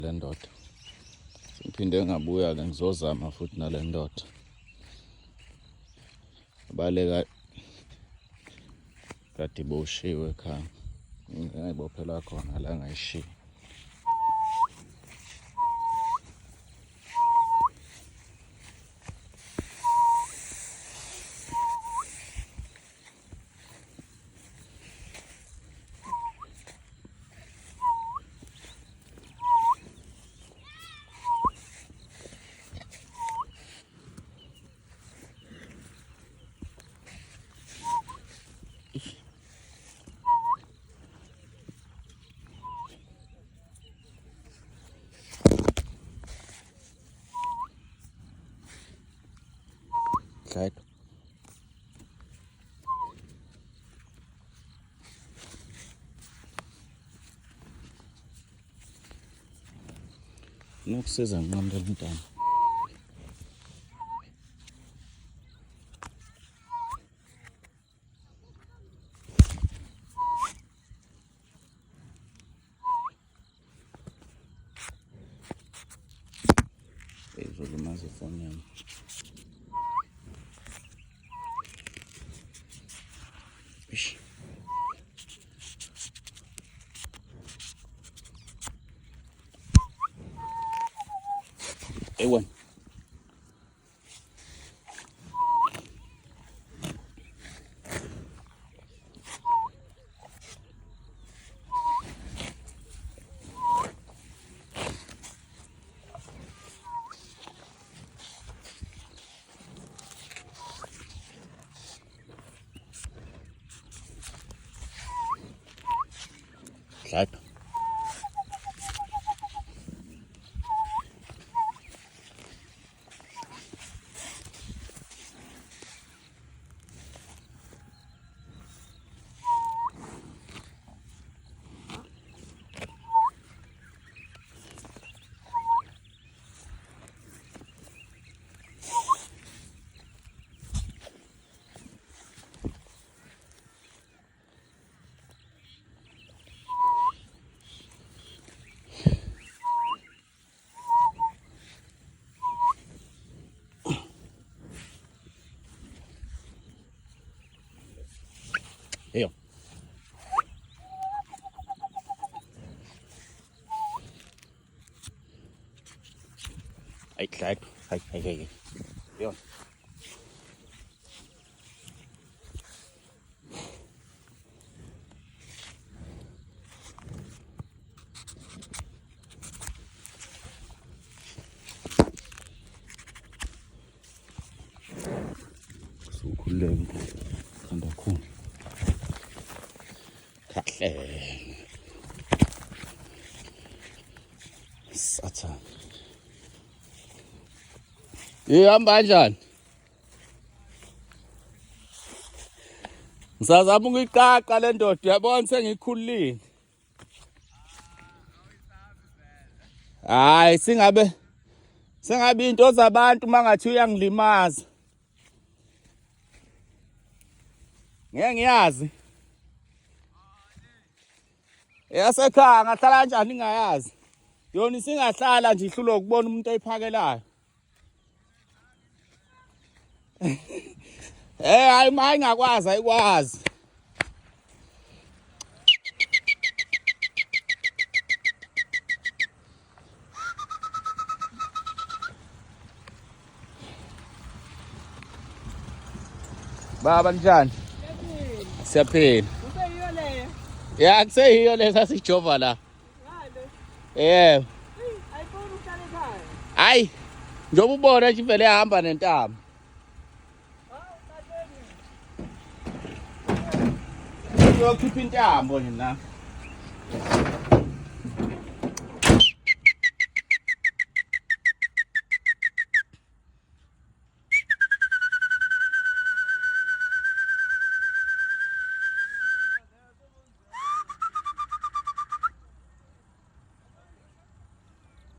Le ndoda ngiphinde ngabuya-ke ngizozama futhi nale ndoda abaleka kade iboshiwe ekhaya ngayibophela khona la ngayishiya. Slide. Nokusiza ngiqambe umntana. Izolimaza ifoni yami. Ish. Ewan. Slide. Here. Hey, slide. Hey. Here. Sukuleng. Kanda khona. Kahle. Satha. Ihamba kanjani? Ngisazama ukuyiqaqa le ndoda uyabona sengikhulile. Hayi sengabe into zabantu mangathi uyangilimaza. Ngeke ngiyazi. Yasekhaya ngahlala kanjani ngingayazi. Yona isingahlala nje ihlulo ukubona umuntu eyiphakelayo. Hayi maye ngakwazi ayikwazi. Baba njani? Siyaphila. Kuseyiyo le. Ya kuseyiyo le sasijova la. Ngale. Yebo. Ayifuni uhlala ekhaya. Hayi. Njoba ubona nje vele ehamba nentamo. Uyokhipha intambo nje na.